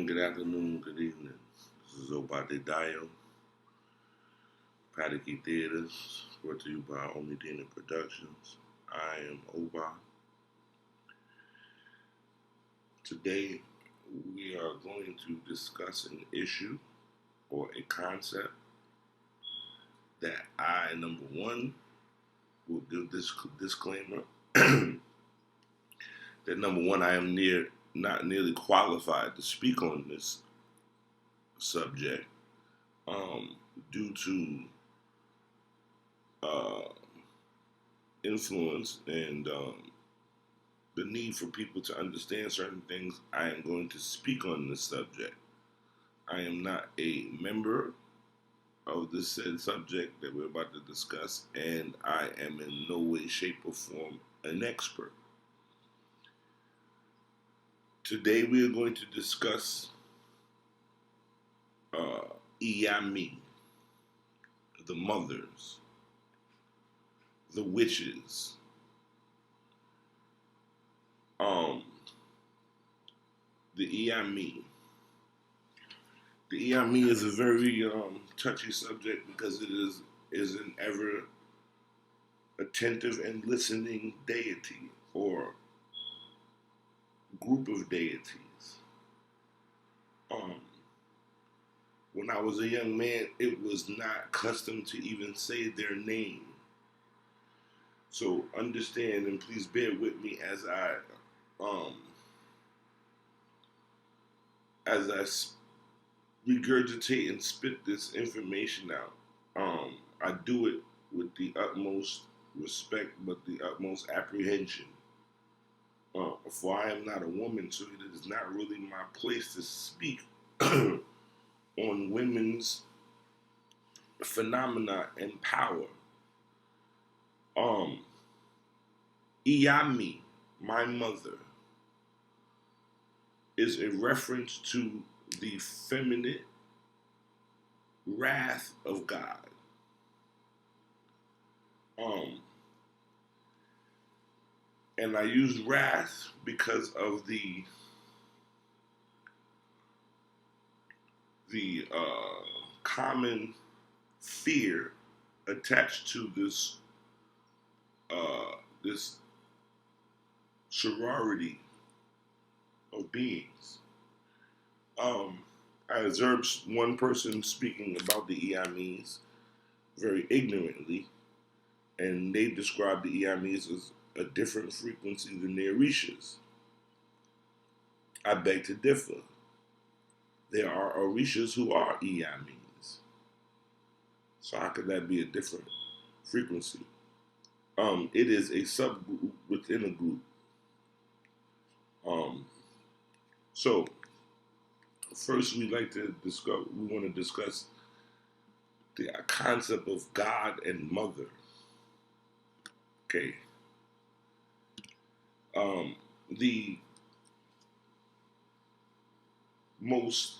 good afternoon, good evening. This is Obadiah Apataki Theaters, brought to you by Omidina Productions. I am Oba. Today, we are going to discuss an issue or a concept that I, number one, will give this disclaimer that number one, I am not nearly qualified to speak on this subject due to influence and the need for people to understand certain things. I am going to speak on this subject. I am not a member of this said subject that we're about to discuss, and I am in no way, shape, or form an expert. Today we are going to discuss Iyami, the mothers, the witches, the Iyami. The Iyami is a very touchy subject because it is an ever attentive and listening deity or group of deities. When I was a young man, it was not custom to even say their name. So understand and please bear with me as I regurgitate and spit this information out. I do it with the utmost respect, but the utmost apprehension. For I am not a woman, so it is not really my place to speak on women's phenomena and power. Iyami, my mother, is a reference to the feminine wrath of God. And I use wrath because of the common fear attached to this sorority of beings. I observed one person speaking about the Iamis very ignorantly, and they described the Iamis as a different frequency than the Orishas. I beg to differ. There are Orishas who are Iamis. So how could that be a different frequency? It is a subgroup within a group. So first we want to discuss the concept of God and mother. Okay. The most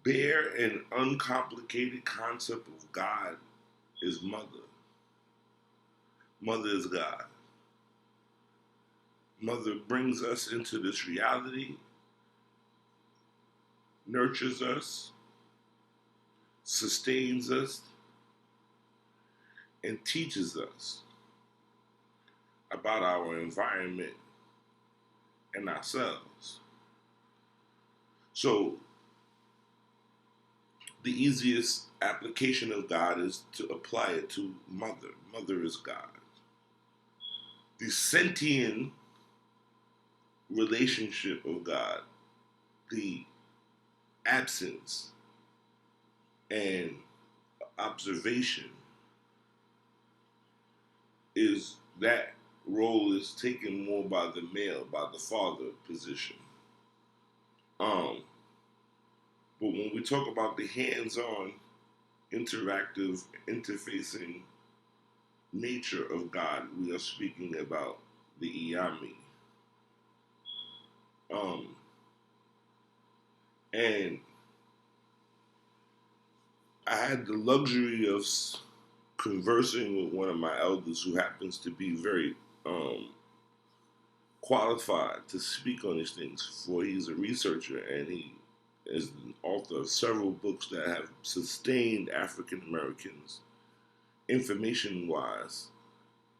bare and uncomplicated concept of God is mother. Mother is God. Mother brings us into this reality, nurtures us, sustains us, and teaches us about our environment and ourselves. So, the easiest application of God is to apply it to mother. Mother is God. The sentient relationship of God, the absence and observation, is that role is taken more by the male, by the father position. But when we talk about the hands-on, interactive, interfacing nature of God, we are speaking about the Iyami. And I had the luxury of conversing with one of my elders who happens to be very qualified to speak on these things, for he's a researcher and he is an author of several books that have sustained African Americans information wise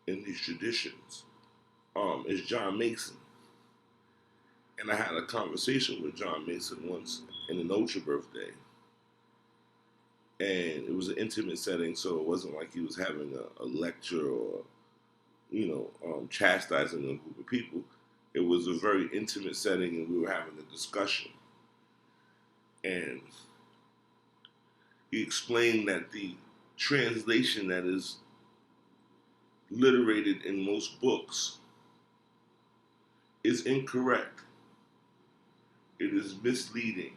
in these traditions. Is John Mason. And I had a conversation with John Mason once in an Ultra birthday. And it was an intimate setting, so it wasn't like he was having a lecture or, chastising a group of people. It was a very intimate setting, and we were having a discussion. And he explained that the translation that is literated in most books is incorrect. It is misleading.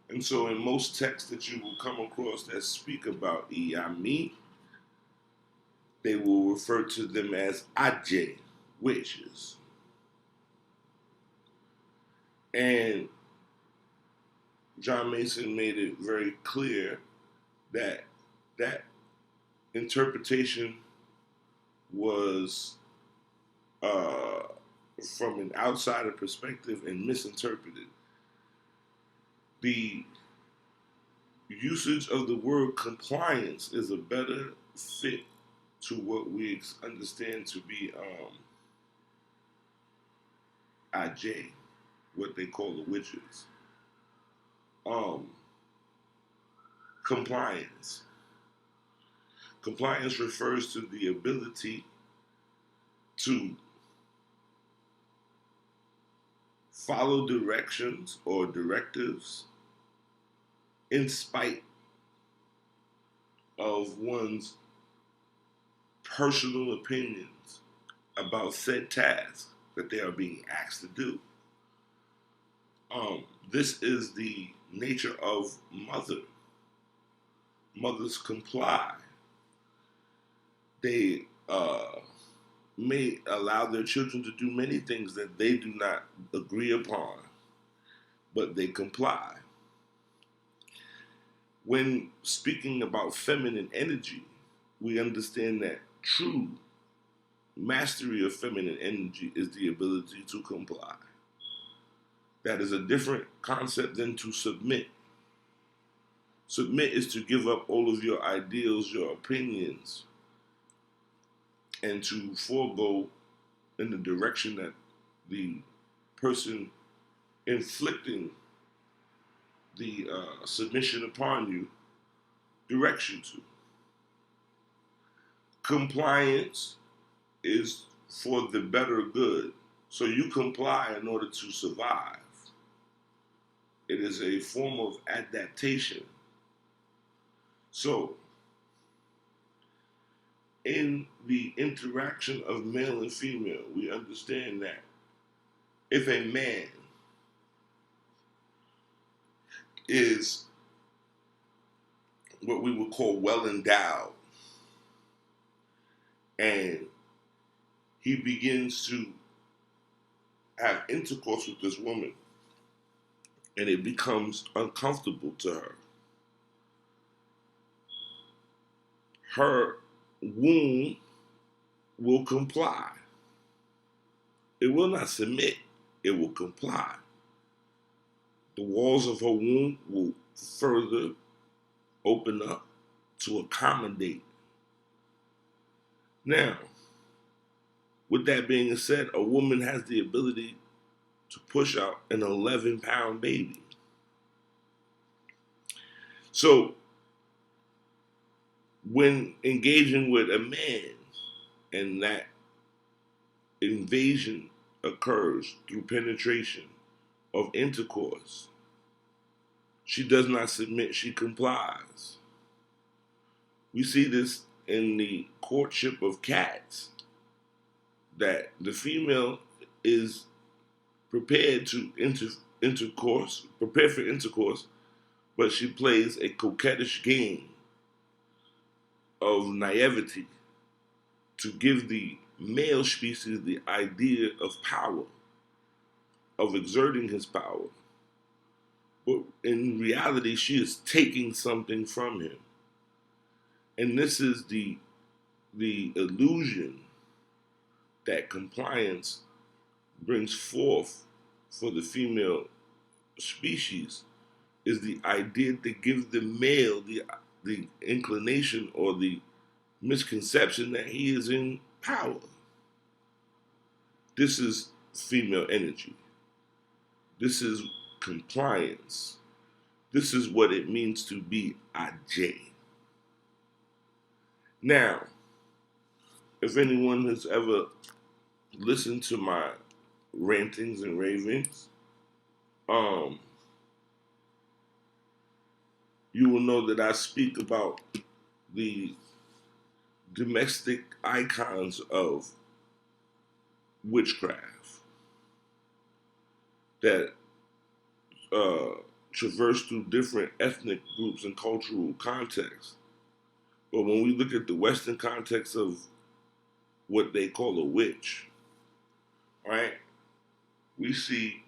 And so in most texts that you will come across that speak about Iyami, they will refer to them as Ajay, witches. And John Mason made it very clear that that interpretation was from an outsider perspective and misinterpreted. The usage of the word compliance is a better fit to what we understand to be IJ, what they call the witches. Compliance. Compliance refers to the ability to follow directions or directives in spite of one's personal opinions about said task that they are being asked to do. This is the nature of mother. Mothers comply. They may allow their children to do many things that they do not agree upon, but they comply. When speaking about feminine energy, we understand that true mastery of feminine energy is the ability to comply. That is a different concept than to submit. Submit is to give up all of your ideals, your opinions, and to forego in the direction that the person inflicting the submission upon you directs you to. Compliance is for the better good. So you comply in order to survive. It is a form of adaptation. So, in the interaction of male and female, we understand that if a man is what we would call well endowed, and he begins to have intercourse with this woman, and it becomes uncomfortable to her, her womb will comply. It will not submit, it will comply. The walls of her womb will further open up to accommodate. Now, with that being said, a woman has the ability to push out an 11-pound baby. So, when engaging with a man and that invasion occurs through penetration of intercourse, she does not submit, she complies. We see this in the courtship of cats, that the female is prepared to prepare for intercourse, but she plays a coquettish game of naivety to give the male species the idea of power, of exerting his power. But in reality, she is taking something from him. And this is the illusion that compliance brings forth for the female species is the idea that gives the male the inclination or the misconception that he is in power. This is female energy. This is compliance. This is what it means to be a J. Now, if anyone has ever listened to my rantings and ravings, you will know that I speak about the domestic icons of witchcraft that traverse through different ethnic groups and cultural contexts. But when we look at the Western context of what they call a witch, right, we see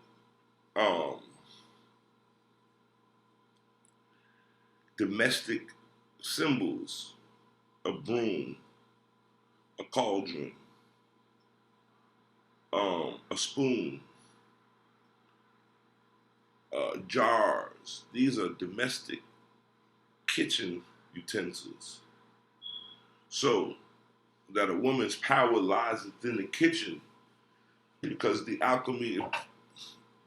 domestic symbols: a broom, a cauldron, a spoon, jars. These are domestic kitchen utensils. So that a woman's power lies within the kitchen because the alchemy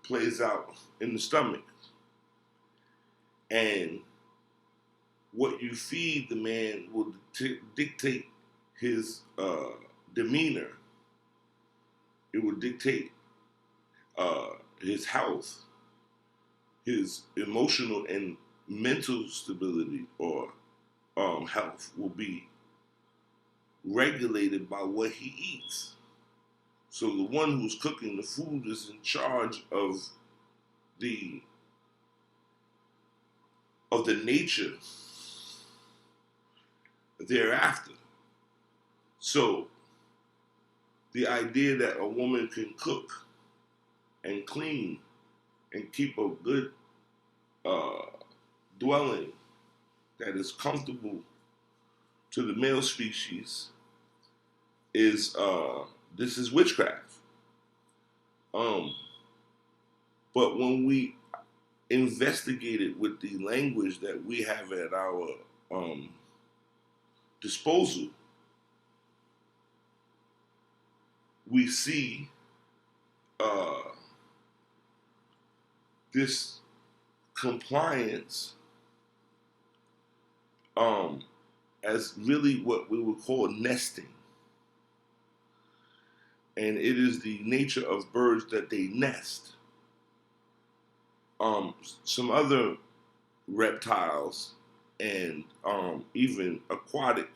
plays out in the stomach. And what you feed the man will dictate his demeanor. It will dictate his health, his emotional and mental stability or health will be regulated by what he eats. So the one who's cooking the food is in charge of the nature thereafter. So the idea that a woman can cook and clean and keep a good dwelling that is comfortable to the male species is this is witchcraft. But when we investigate it with the language that we have at our disposal, we see this compliance as really what we would call nesting. And it is the nature of birds that they nest. Some other reptiles and even aquatic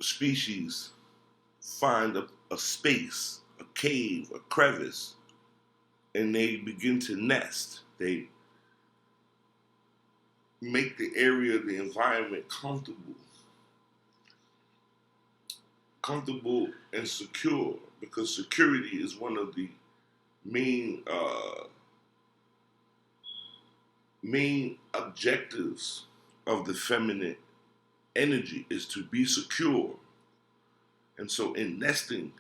species find a space, a cave, a crevice, and they begin to nest. They make the area, the environment comfortable and secure, because security is one of the main main objectives of the feminine energy is to be secure. And so in nesting,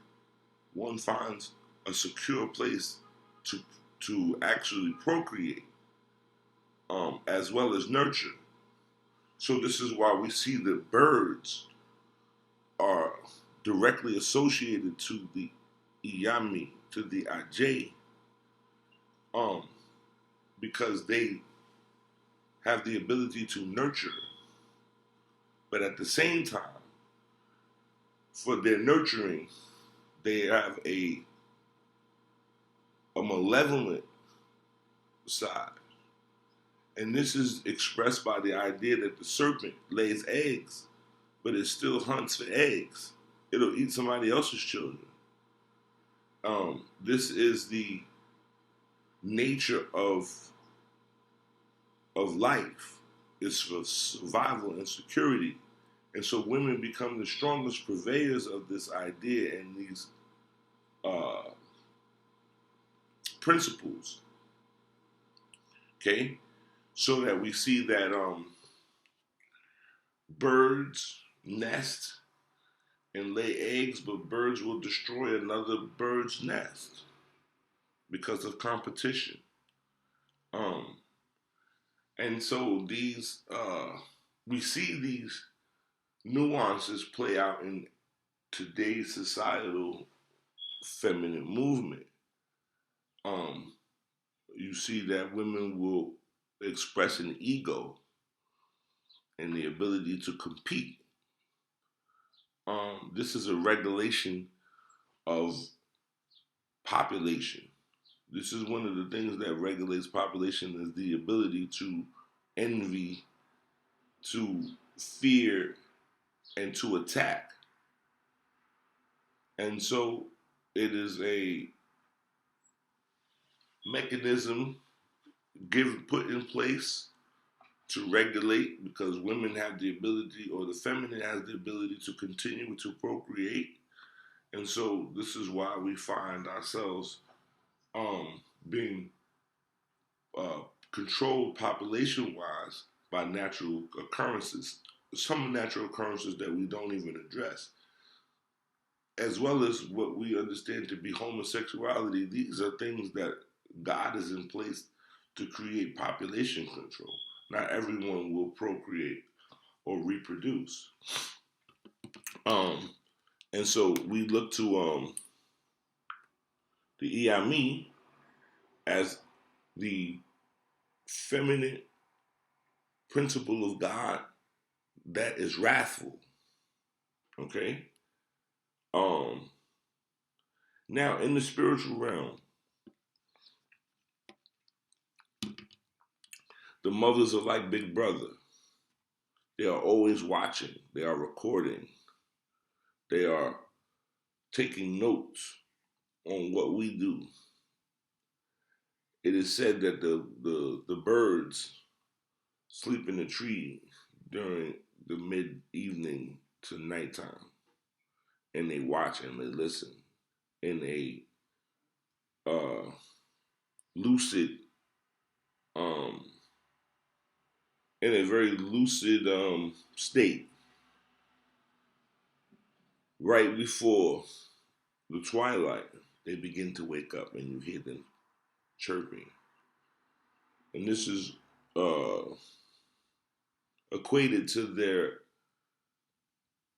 one finds a secure place to actually procreate, as well as nurture. So this is why we see that birds are directly associated to the Iyami, to the Aj, because they have the ability to nurture. But at the same time, for their nurturing, they have a malevolent side. And this is expressed by the idea that the serpent lays eggs, but it still hunts for eggs. It'll eat somebody else's children. This is the nature of life. It's for survival and security. And so women become the strongest purveyors of this idea and these principles. Okay? So that we see that birds nest and lay eggs, but birds will destroy another bird's nest because of competition. Um, and so we see these nuances play out in today's societal feminine movement. Um, you see that women will express an ego and the ability to compete. This is a regulation of population. This is one of the things that regulates population is the ability to envy, to fear, and to attack. And so it is a mechanism put in place to regulate because women have the ability or the feminine has the ability to continue to procreate. And so this is why we find ourselves being uh, controlled population wise by natural occurrences, some natural occurrences that we don't even address, as well as what we understand to be homosexuality. These are things that God is in place to create population control. Not everyone will procreate or reproduce. Um, and so we look to the Iami as the feminine principle of God that is wrathful. Okay. Um, Now in the spiritual realm, the mothers are like Big Brother. They are always watching. They are recording. They are taking notes on what we do. It is said that the birds sleep in the tree during the mid evening to nighttime, and they watch and they listen in a uh, lucid, um, in a very lucid state. Right before the twilight, they begin to wake up, and you hear them chirping, and this is uh, equated to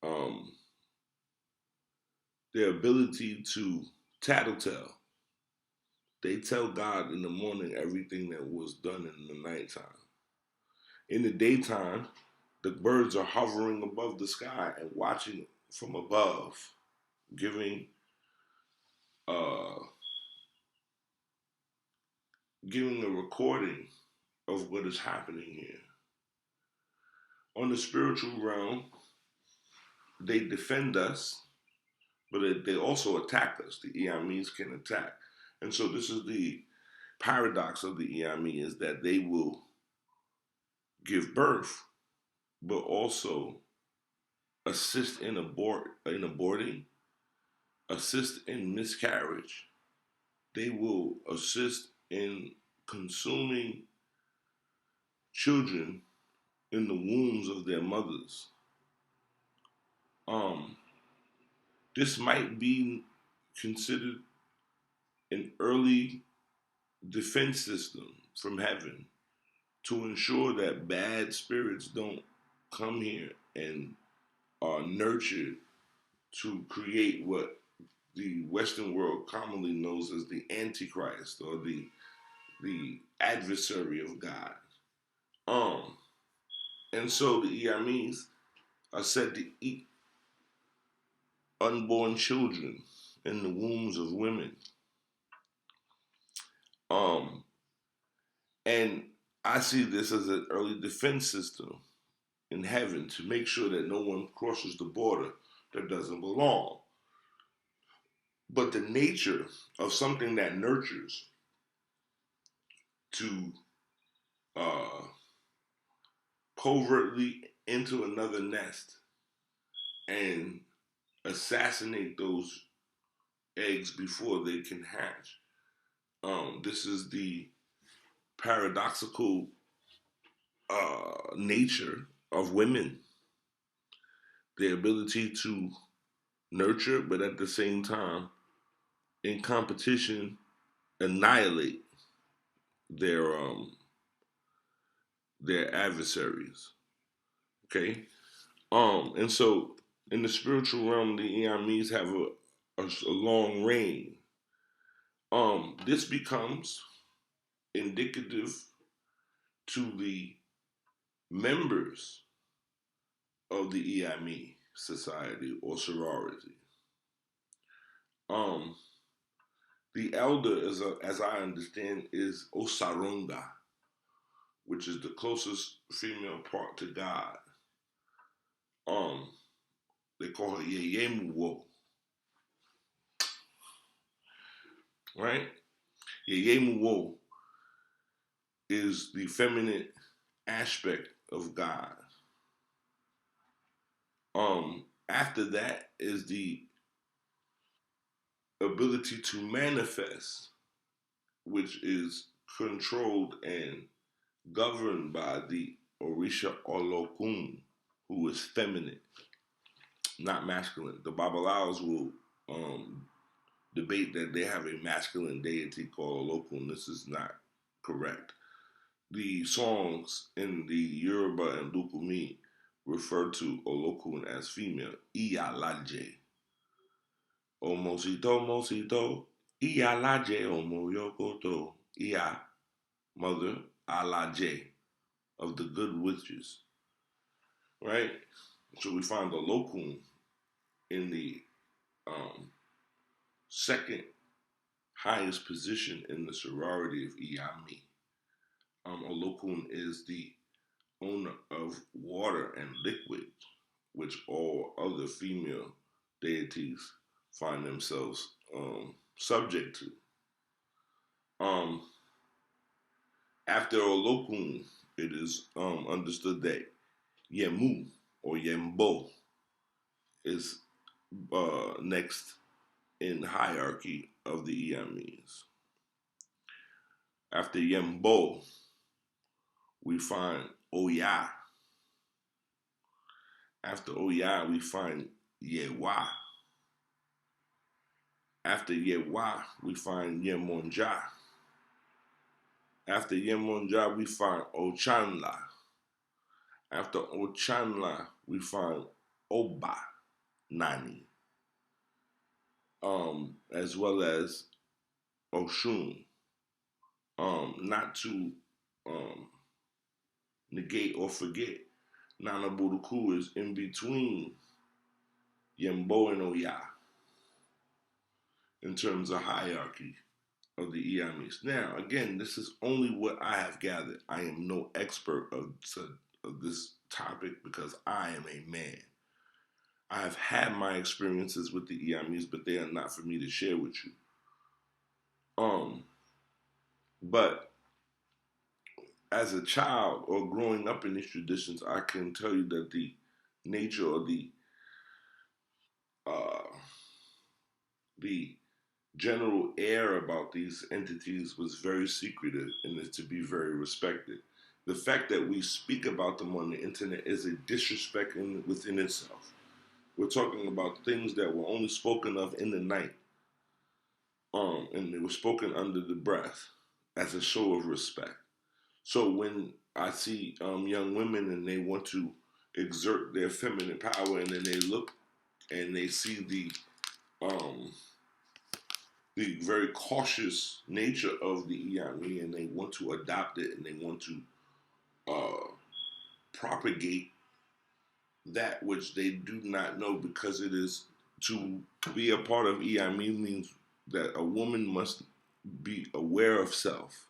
um, their ability to tattletale. They tell God in the morning everything that was done in the nighttime. In the daytime, the birds are hovering above the sky and watching from above, giving uh, giving a recording of what is happening here. On the spiritual realm, they defend us, but they also attack us. The Iamis can attack. And so this is the paradox of the Iami is that they will give birth, but also assist in aborting, assist in miscarriage. They will assist in consuming children in the wombs of their mothers. Um, this might be considered an early defense system from heaven to ensure that bad spirits don't come here and are nurtured to create what the Western world commonly knows as the Antichrist or the adversary of God. Um, and so the Iamis are said to eat unborn children in the wombs of women. Um, and I see this as an early defense system in heaven to make sure that no one crosses the border that doesn't belong. But the nature of something that nurtures to uh, covertly into another nest and assassinate those eggs before they can hatch. This is the paradoxical nature of women. their ability to nurture, but at the same time, in competition, annihilate their their adversaries. Okay, and so in the spiritual realm, the Iamis have a long reign. This becomes indicative to the members of the Iami society or sorority. Um, the elder, as I understand, is Osarunga, which is the closest female part to God. Um, they call her Yeyemuwo, right? Yeyemuwo is the feminine aspect of God. After that is the ability to manifest, which is controlled and governed by the Orisha Olokun, who is feminine, not masculine. The Babalaos will debate that they have a masculine deity called Olokun. This is not correct. The songs in the Yoruba and Lukumi refer to Olokun as female, Iyalaje. Omosito, mosito, Iyalaje, Omoyokoto, Iya, mother, Alaje, of the good witches, right? So we find the Olokun in the um, second highest position in the sorority of Iyami. Olokun is the owner of water and liquid, which all other female deities find themselves subject to. Um, After Olokun, it is understood that Yemu or Yembo is next in hierarchy of the Iamis. After Yembo, we find Oya. After Oya, we find Yewa. After Yewa, we find Yemonja. After Yemonja, we find Ochanla. After Ochanla, we find Oba Nani, as well as Oshun. Not to um, negate or forget, Nana Buduku is in between Yembo and Oya in terms of hierarchy of the Iamis. Now, again, this is only what I have gathered. I am no expert of this topic because I am a man. I have had my experiences with the Iamis, but they are not for me to share with you. But as a child or growing up in these traditions, I can tell you that the nature or uh, the general air about these entities was very secretive and is to be very respected. The fact that we speak about them on the internet is a disrespect within itself. We're talking about things that were only spoken of in the night, and they were spoken under the breath as a show of respect. So when I see young women and they want to exert their feminine power, and then they look and they see the very cautious nature of the Iami, and they want to adopt it and they want to uh, propagate that which they do not know, because it is to be a part of Iami means that a woman must be aware of self.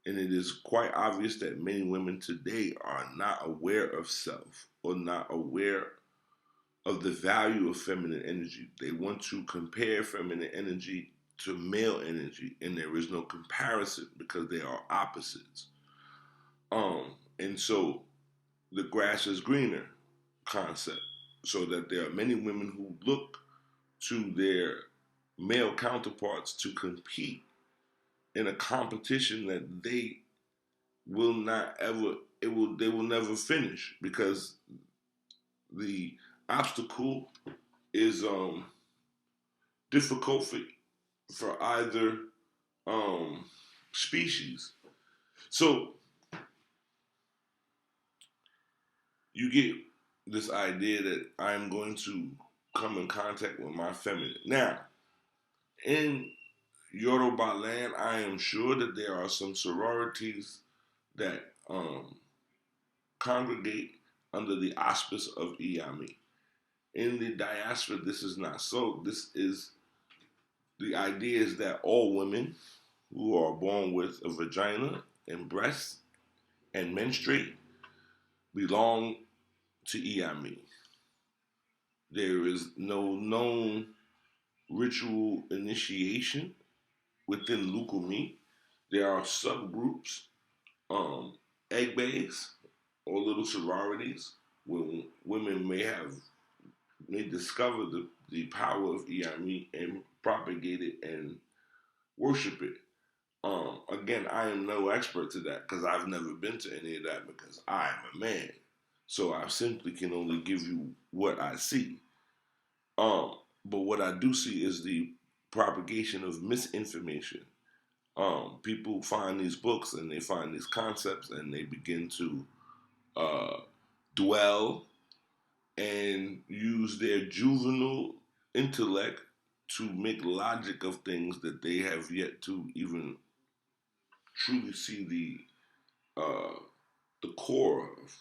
And it is quite obvious that many women today are not aware of self or not aware of the value of feminine energy. They want to compare feminine energy to male energy, and there is no comparison because they are opposites. And so the grass is greener concept, so that there are many women who look to their male counterparts to compete in a competition that they will not ever, they will never finish, because the obstacle is difficult for either um, species. So you get this idea that I'm going to come in contact with my feminine. Now, in Yoruba land, I am sure that there are some sororities that congregate under the auspice of Iyami. In the diaspora, this is not so. This is the idea is that all women who are born with a vagina and breasts and menstruate belong to Iyami. There is no known ritual initiation within Lukumi. There are subgroups, um, egg bays, or little sororities where women may discover the power of Iyami and propagate it and worship it. Again, I am no expert to that because I've never been to any of that because I am a man. So I simply can only give you what I see. Um, but what I do see is the propagation of misinformation. People find these books and they find these concepts and they begin to uh, dwell and use their juvenile intellect to make logic of things that they have yet to even truly see the core of.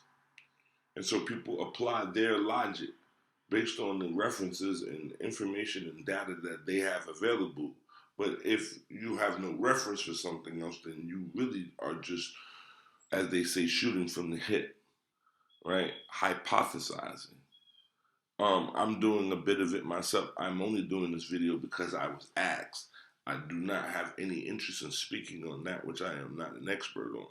And so people apply their logic based on the references and information and data that they have available. But if you have no reference for something else, then you really are just, as they say, shooting from the hip, right? Hypothesizing. I'm doing a bit of it myself. I'm only doing this video because I was asked. I do not have any interest in speaking on that, which I am not an expert on.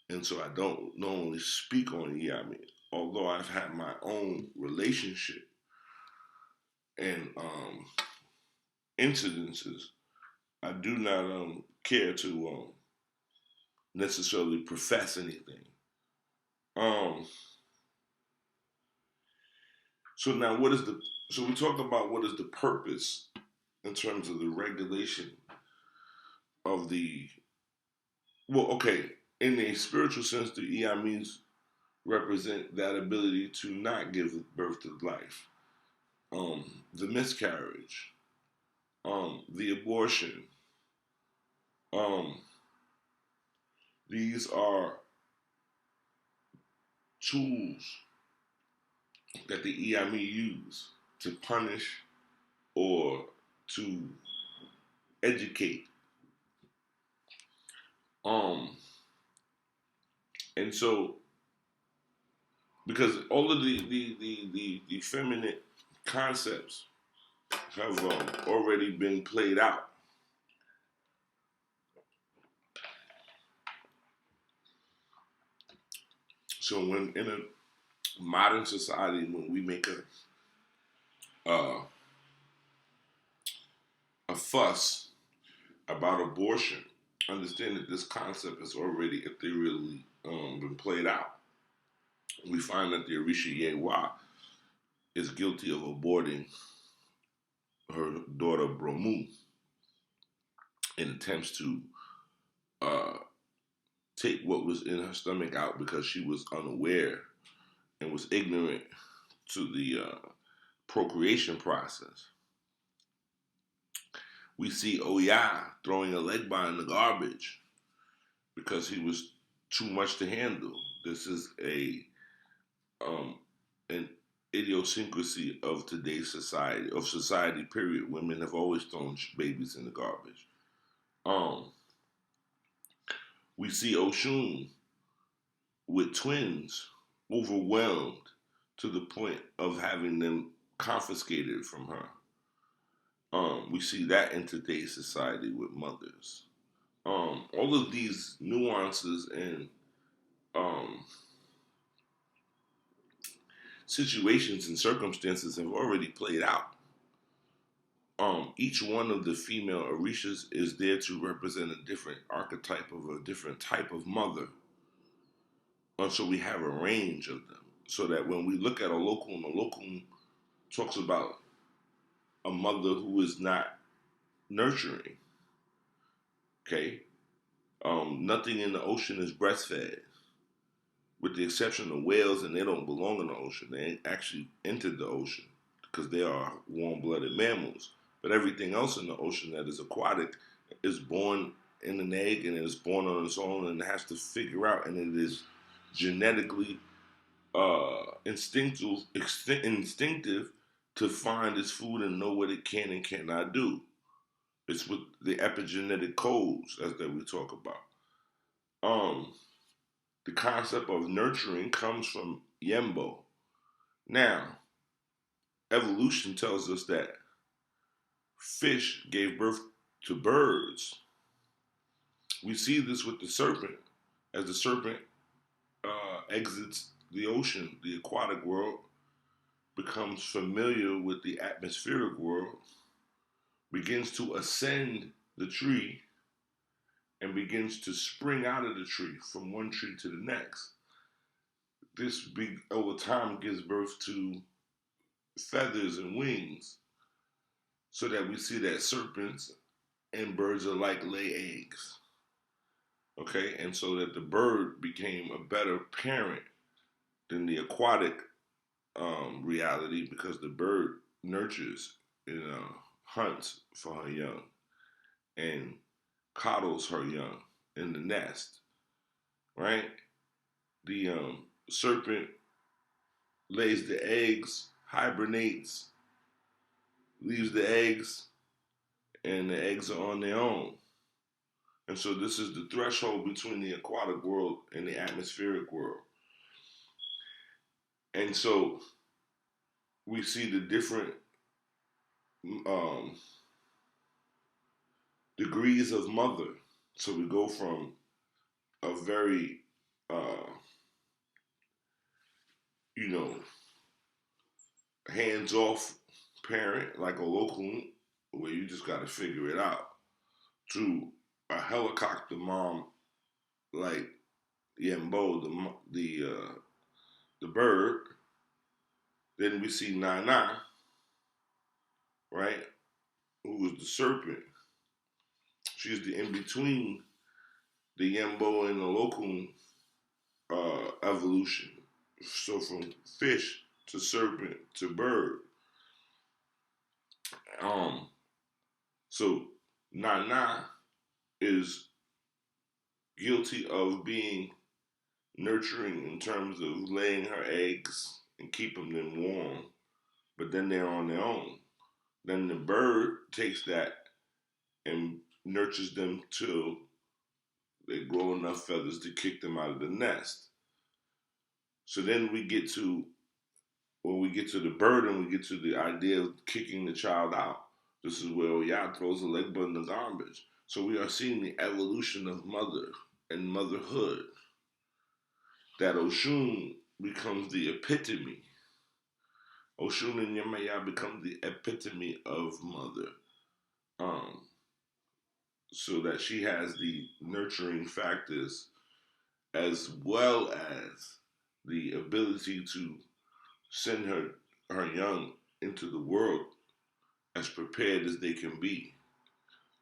And so I don't normally speak on Yami, although I've had my own relationship and incidences. I do not care to necessarily profess anything. Um, so now, what is the? So we talk about what is the purpose in terms of the regulation of the. Well, okay, in a spiritual sense, the Iamis represent that ability to not give birth to life, the miscarriage, the abortion. Um, these are tools that the EIME use to punish or to educate. Um, and so because all of the feminine concepts have already been played out. So when in a modern society, when we make a fuss about abortion, understand that this concept has already ethereally been played out. We find that the Orisha Yewa is guilty of aborting her daughter Bromu in attempts to uh, take what was in her stomach out because she was unaware and was ignorant to the procreation process. We see Oya throwing a leg bar in the garbage because he was too much to handle. This is an idiosyncrasy of today's society, of society, period. Women have always thrown babies in the garbage. Um, we see Oshun with twins overwhelmed to the point of having them confiscated from her. We see that in today's society with mothers. All of these nuances and um, situations and circumstances have already played out. Each one of the female Orishas is there to represent a different archetype of a different type of mother. And so we have a range of them. So that when we look at a local talks about a mother who is not nurturing. Okay, nothing in the ocean is breastfed, with the exception of whales, and they don't belong in the ocean. They actually entered the ocean because they are warm-blooded mammals. But everything else in the ocean that is aquatic is born in an egg and is born on its own and has to figure out, and it is genetically instinctive to find its food and know what it can and cannot do. It's with the epigenetic codes as that we talk about. Um, the concept of nurturing comes from Yembo. Now, evolution tells us that fish gave birth to birds. We see this with the serpent. As the serpent exits the ocean, the aquatic world, becomes familiar with the atmospheric world, begins to ascend the tree, and begins to spring out of the tree from one tree to the next. This big over time gives birth to feathers and wings, so that we see that serpents and birds alike lay eggs. Okay, and so that the bird became a better parent than the aquatic reality, because the bird nurtures, hunts for her young and coddles her young in the nest. Right, the serpent lays the eggs, hibernates, leaves the eggs, and the eggs are on their own. And so this is the threshold between the aquatic world and the atmospheric world. And so we see the different um, degrees of mother. So we go from a very, uh, you know, hands-off parent like a local, where you just got to figure it out, to a helicopter mom like Yembo, the bird. Then we see Nana, right, who is the serpent. She's the in between the Yembo and the local evolution. So from fish to serpent to bird. Um, so Nana is guilty of being nurturing in terms of laying her eggs and keeping them warm, but then they're on their own. Then the bird takes that and nurtures them till they grow enough feathers to kick them out of the nest. So then we get to, when we get to the bird and we get to the idea of kicking the child out, this is where Oya throws the leg in the garbage. So we are seeing the evolution of mother and motherhood. That Oshun becomes the epitome. Oshun and Yemaya become the epitome of mother. Um, so that she has the nurturing factors as well as the ability to send her young into the world as prepared as they can be.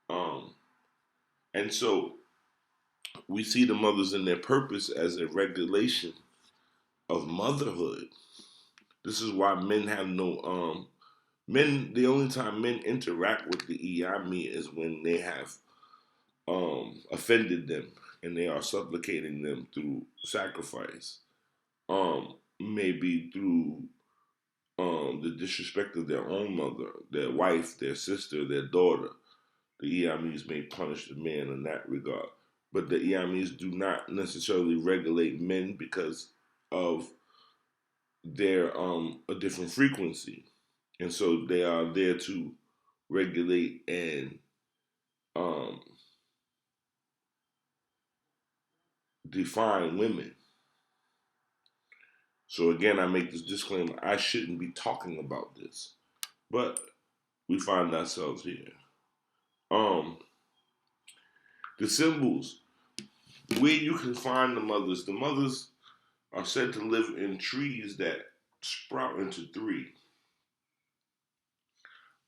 Um, and so we see the mothers in their purpose as a regulation of motherhood. This is why men have no men. The only time men interact with the Iyami is when they have offended them and they are supplicating them through sacrifice. Maybe through the disrespect of their own mother, their wife, their sister, their daughter. The Iamis may punish the man in that regard. But the Iamis do not necessarily regulate men because of their a different frequency. And so they are there to regulate and um, define women. So again, I make this disclaimer: I shouldn't be talking about this, but we find ourselves here. Um, the symbols where you can find the mothers. The mothers are said to live in trees that sprout into three.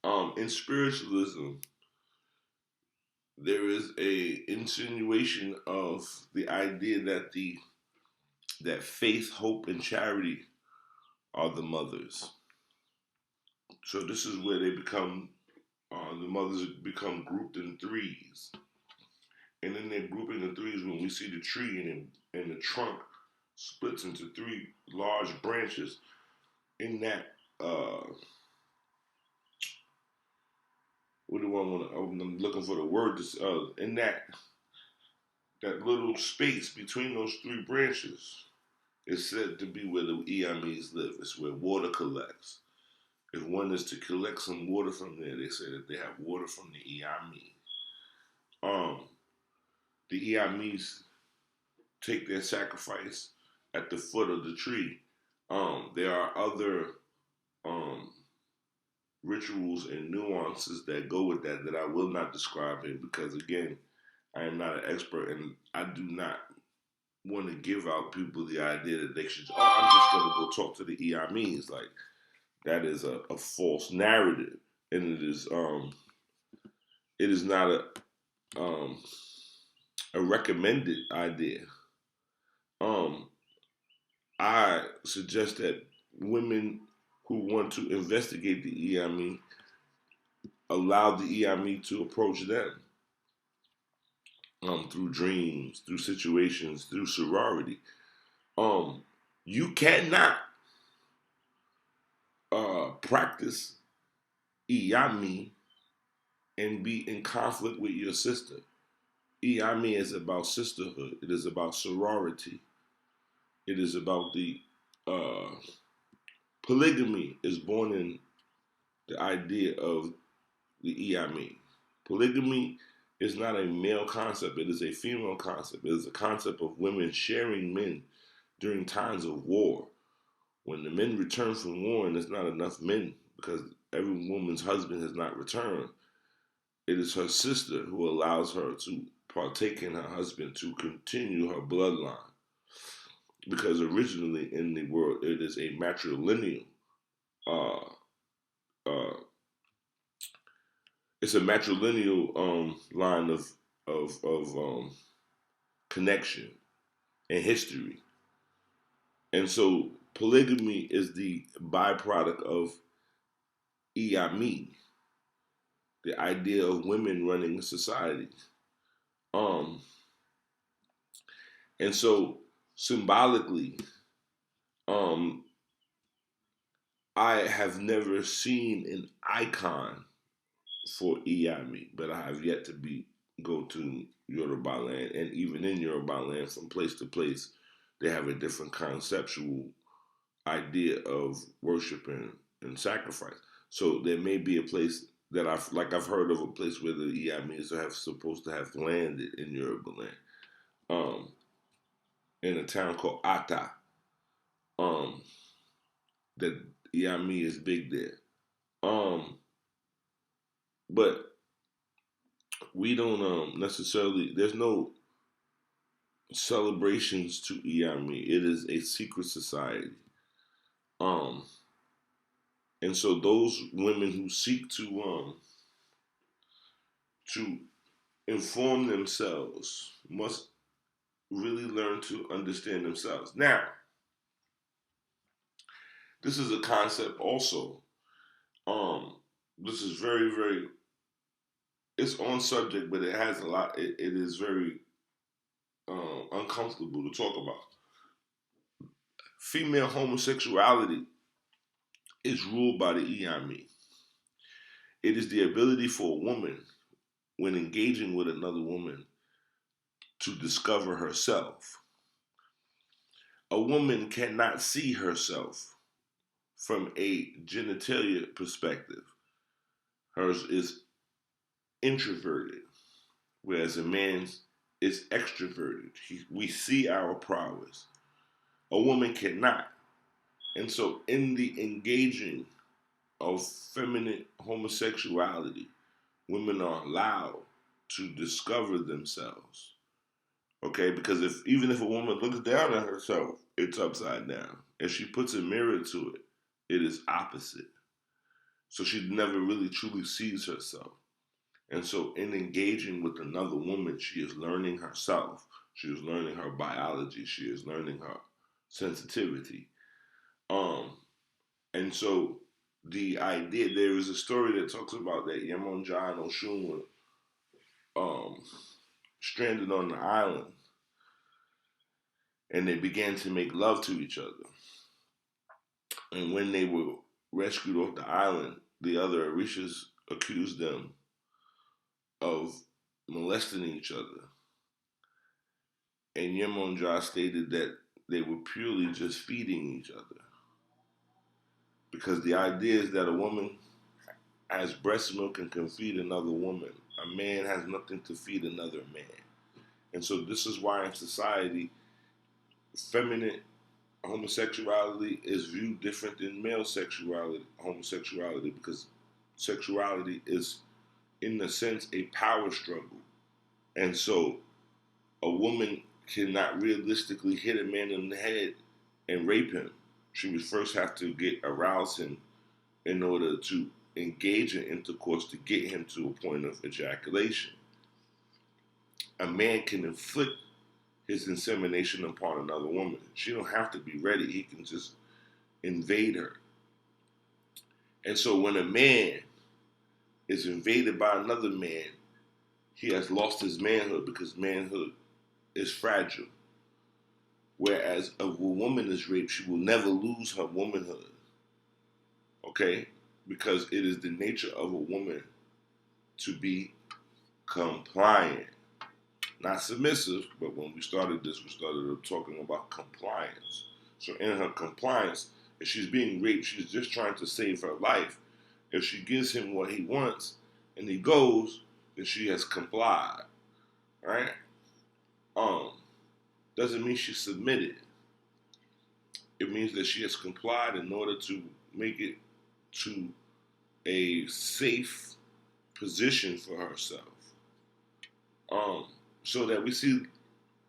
In spiritualism, there is a insinuation of the idea that faith, hope, and charity are the mothers. So this is where they become the mothers become grouped in threes, and then they're grouping in threes when we see the tree and the trunk splits into three large branches. In that, what do I want to? I'm looking for the word. In that little space between those three branches is said to be where the Iamis live. It's where water collects. If one is to collect some water from there, they say that they have water from the Iami. Um, the Iamis take their sacrifice at the foot of the tree. There are other um, rituals and nuances that go with that I will not describe here because again, I am not an expert and I do not want to give out people the idea that they should. Oh, I'm just gonna go talk to the Iamis. Like that is a false narrative, and it is not a recommended idea. Um, I suggest that women who want to investigate the EIME allow the EIME to approach them through dreams, through situations, through sorority. Um, you cannot practice EIME and be in conflict with your sister. EIME is about sisterhood. It is about sorority. It is about the uh, polygamy is born in the idea of the EIME. Polygamy is not a male concept, it is a female concept. It is a concept of women sharing men during times of war. When the men return from war and there's not enough men because every woman's husband has not returned, it is her sister who allows her to partake in her husband to continue her bloodline. Because originally in the world it is a matrilineal uh, uh, it's a matrilineal line of connection and history, and so polygamy is the byproduct of Iami, the idea of women running society. Um, and so symbolically, um, I have never seen an icon for Iami, but I have yet to go to Yoruba land, and even in Yoruba land, from place to place, they have a different conceptual idea of worship and sacrifice. So there may be a place that I've heard of a place where the Iamis are supposed to have landed in Yoruba land, um, in a town called Ata. Um, that Iami is big there. But we don't necessarily. There's no celebrations to Iami. It is a secret society. Um, and so those women who seek to inform themselves must really learn to understand themselves. Now, this is a concept also. Um, this is very, very. It's on subject, but it has a lot. It is very uncomfortable to talk about. Female homosexuality is ruled by the EIME. It is the ability for a woman, when engaging with another woman, to discover herself. A woman cannot see herself from a genitalia perspective. Hers is introverted, whereas a man's is extroverted. We see our prowess. A woman cannot. And so, in the engaging of feminine homosexuality, women are allowed to discover themselves. Okay, because even if a woman looks down at herself, it's upside down. If she puts a mirror to it, it is opposite. So she never really truly sees herself. And so, in engaging with another woman, she is learning herself. She is learning her biology. She is learning her sensitivity. Um, and so, the idea there is a story that talks about that Yemonja and Oshun were stranded on the island, and they began to make love to each other. And when they were rescued off the island, the other Orishas accused them of molesting each other. And Yemonja stated that they were purely just feeding each other. Because the idea is that a woman has breast milk and can feed another woman. A man has nothing to feed another man. And so this is why in society, feminine homosexuality is viewed different than male sexuality, homosexuality, because sexuality is, in a sense, a power struggle. And so a woman cannot realistically hit a man in the head and rape him. She would first have to arouse him in order to engage in intercourse to get him to a point of ejaculation. A man can inflict his insemination upon another woman. She don't have to be ready. He can just invade her. And so when a man is invaded by another man, he has lost his manhood because manhood is fragile. Whereas if a woman is raped, she will never lose her womanhood. Okay? Because it is the nature of a woman to be compliant. Not submissive, but when we started this, we started talking about compliance. So in her compliance, if she's being raped, she's just trying to save her life. If she gives him what he wants and he goes, then she has complied. Right? Doesn't mean she submitted. It means that she has complied in order to make it to a safe position for herself. So that we see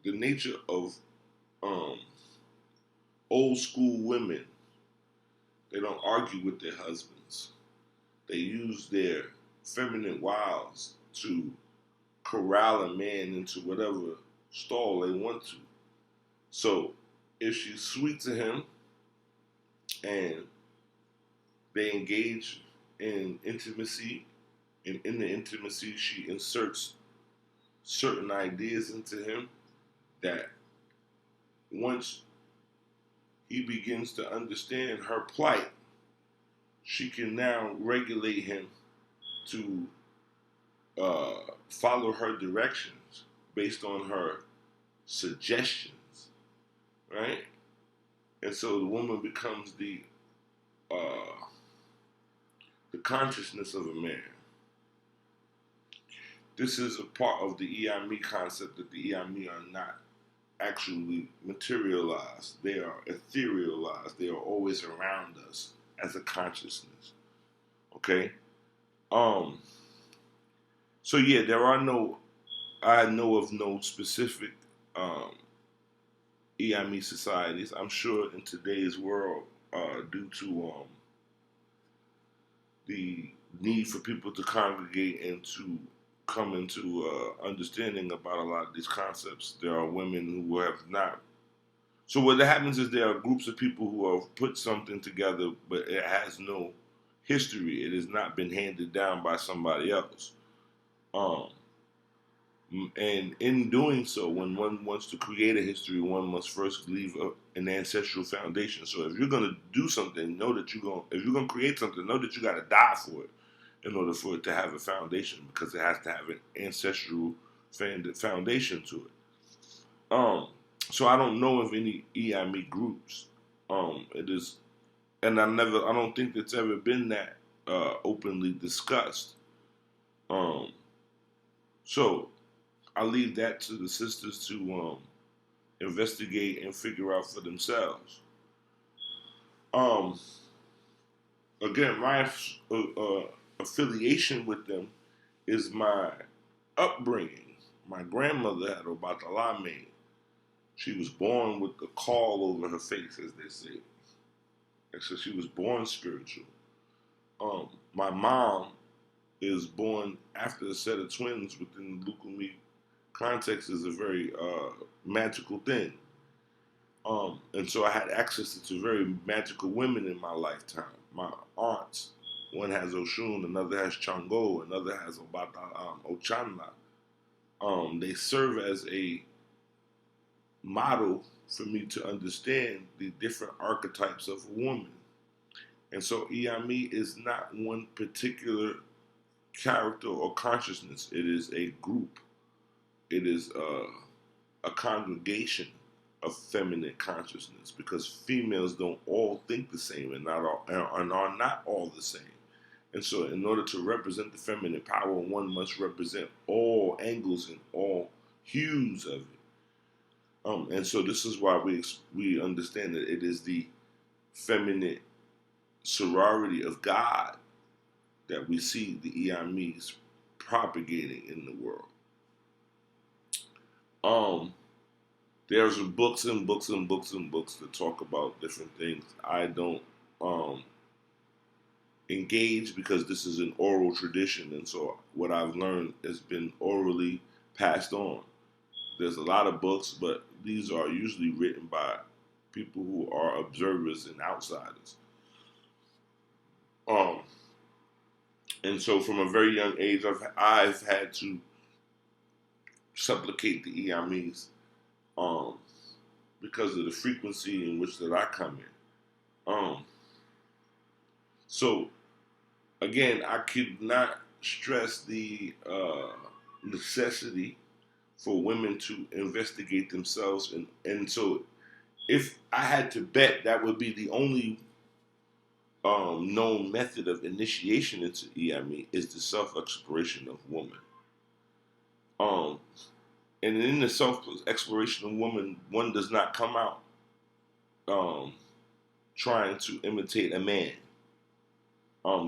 the nature of um, old school women. They don't argue with their husbands. They use their feminine wiles to corral a man into whatever stall they want to. So if she's sweet to him and they engage in intimacy, and in the intimacy she inserts certain ideas into him that once he begins to understand her plight, she can now regulate him to follow her directions based on her suggestions, right? And so the woman becomes the consciousness of a man. This is a part of the Iami concept that the Iami are not actually materialized. They are etherealized. They are always around us as a consciousness. Okay? So yeah, I know of no specific Iami societies. I'm sure in today's world, due to the need for people to congregate and to come into understanding about a lot of these concepts, there are women who have not. So what happens is there are groups of people who have put something together, but it has no history. It has not been handed down by somebody else. Um, And in doing so, when one wants to create a history, one must first leave an ancestral foundation. So if you're going to do something, know that if you're going to create something, know that you got to die for it in order for it to have a foundation, because it has to have an ancestral foundation to it. So I don't know of any EIME groups. It is, and I don't think it's ever been that openly discussed. So I leave that to the sisters to investigate and figure out for themselves. Um, Again, my affiliation with them is my upbringing. My grandmother had Obatalame. She was born with the caul over her face, as they say. And so she was born spiritual. My mom is born after a set of twins within the Lukumi context is a very magical thing. And so I had access to very magical women in my lifetime. My aunts, one has Oshun, another has Chango, another has Ochanla. They serve as a model for me to understand the different archetypes of a woman. And so Iami is not one particular character or consciousness. It is a group. It is a congregation of feminine consciousness because females don't all think the same and are not all the same. And so, in order to represent the feminine power, one must represent all angles and all hues of it. And so, this is why we understand that it is the feminine sorority of God that we see the Iamis propagating in the world. There's books and books and books and books that talk about different things. I don't engage because this is an oral tradition, and so what I've learned has been orally passed on. There's a lot of books, but these are usually written by people who are observers and outsiders. And so from a very young age, I've had to supplicate the Iamis because of the frequency in which that I come in. So again, I could not stress the necessity for women to investigate themselves, and so if I had to bet, that would be the only known method of initiation into EME is the self-exploration of woman. And in the self-exploration of woman, one does not come out trying to imitate a man.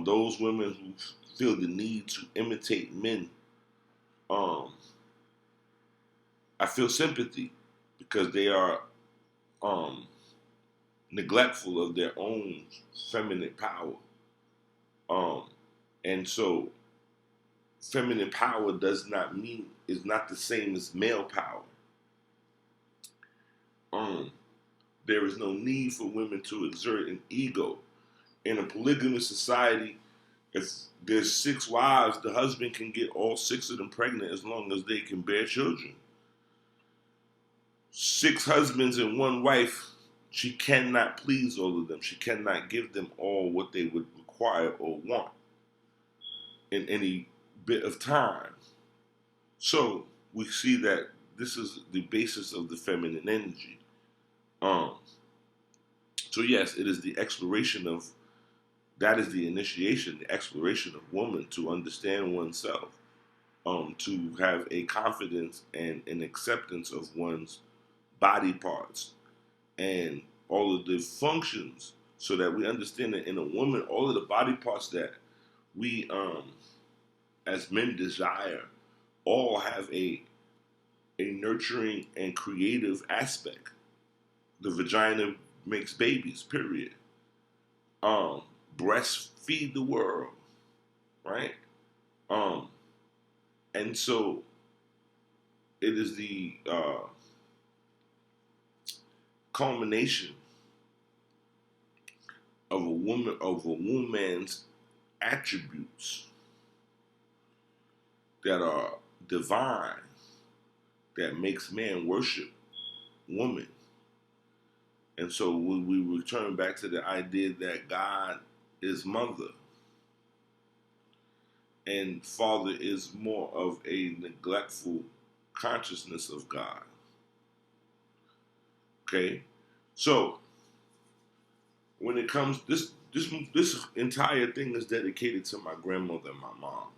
Those women who feel the need to imitate men, I feel sympathy because they are neglectful of their own feminine power. And so feminine power is not the same as male power. There is no need for women to exert an ego. In a polygamous society, if there's 6 wives, the husband can get all 6 of them pregnant as long as they can bear children. 6 husbands and 1 wife, she cannot please all of them. She cannot give them all what they would require or want in any bit of time. So we see that this is the basis of the feminine energy. So yes, it is the exploration of, that is the initiation, the exploration of woman to understand oneself, to have a confidence and an acceptance of one's body parts and all of the functions, so that we understand that in a woman, all of the body parts that we as men desire all have a nurturing and creative aspect. The vagina makes babies, period. Breasts feed the world, right? And so it is the culmination of a woman's attributes that are divine that makes man worship woman. And so when we return back to the idea that God is mother and father is more of a neglectful consciousness of God. Okay? So when it comes, this entire thing is dedicated to my grandmother and my mom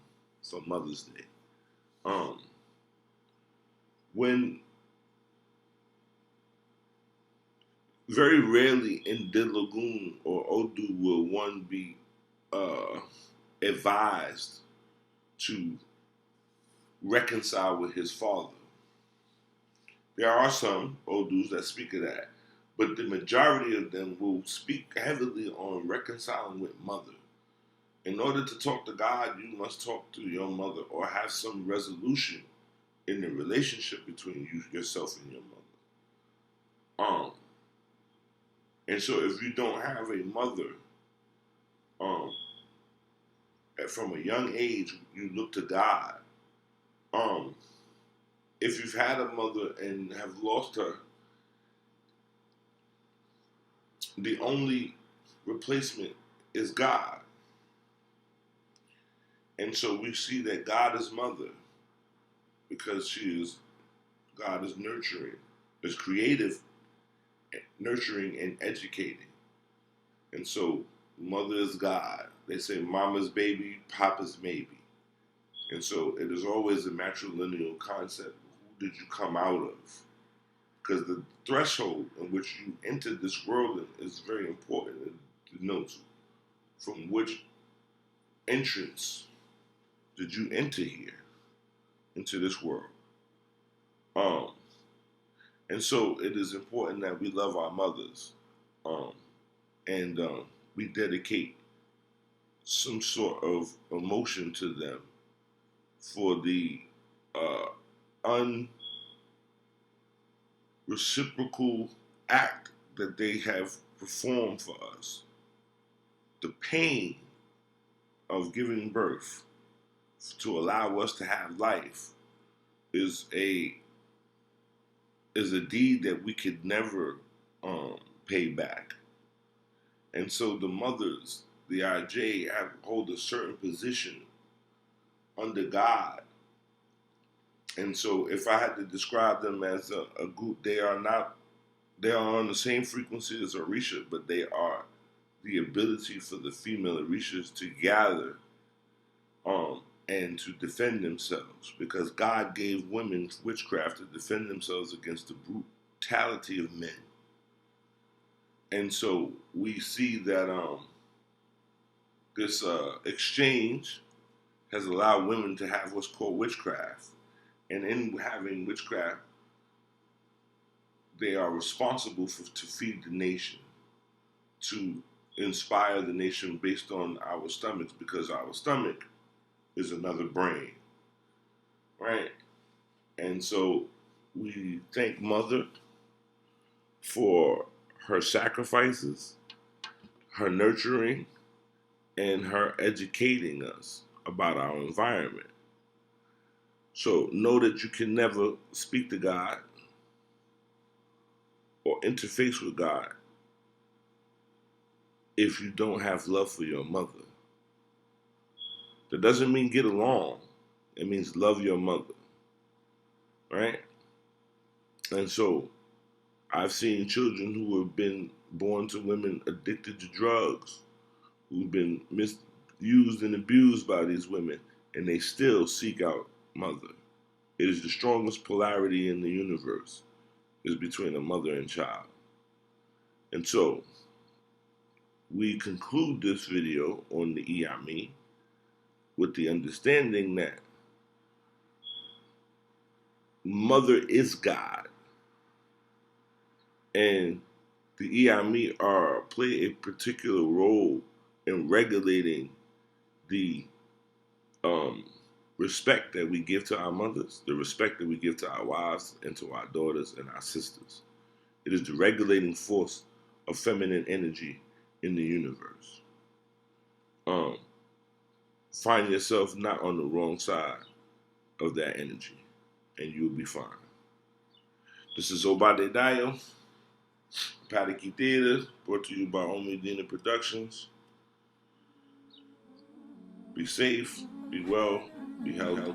for Mother's Day. When very rarely in the Lagoon or Odu will one be advised to reconcile with his father. There are some Odus that speak of that, but the majority of them will speak heavily on reconciling with mother. In order to talk to God, you must talk to your mother or have some resolution in the relationship between yourself and your mother. And so if you don't have a mother, um, from a young age, you look to God. Um, if you've had a mother and have lost her, the only replacement is God. And so we see that God is mother because God is nurturing, is creative, nurturing, and educating. And so mother is God. They say mama's baby, papa's maybe. And so it is always a matrilineal concept. Who did you come out of? Because the threshold in which you entered this world is very important. It denotes from which entrance did you enter here into this world. Um, and so it is important that we love our mothers, um, and we dedicate some sort of emotion to them for the unreciprocal act that they have performed for us. The pain of giving birth to allow us to have life is a deed that we could never pay back. And so the mothers, the IJ, hold a certain position under God. And so if I had to describe them as a group, they are on the same frequency as Orisha, but they are the ability for the female Orishas to gather and to defend themselves, because God gave women witchcraft to defend themselves against the brutality of men. And so we see that this exchange has allowed women to have what's called witchcraft. And in having witchcraft, they are responsible to feed the nation, to inspire the nation based on our stomachs, because our stomach is another brain, right? And so we thank Mother for her sacrifices, her nurturing, and her educating us about our environment. So know that you can never speak to God or interface with God if you don't have love for your mother. That doesn't mean get along. It means love your mother, right? And so I've seen children who have been born to women addicted to drugs, who've been misused and abused by these women, and they still seek out mother. It is the strongest polarity in the universe, is between a mother and child. And so we conclude this video on the Iyami with the understanding that mother is God, and the Iyami play a particular role in regulating the respect that we give to our mothers, the respect that we give to our wives and to our daughters and our sisters. It is the regulating force of feminine energy in the universe. Find yourself not on the wrong side of that energy, and you'll be fine. This is Obade Dayo, Apataki Theater, brought to you by Omidina Productions. Be safe, be well, be healthy.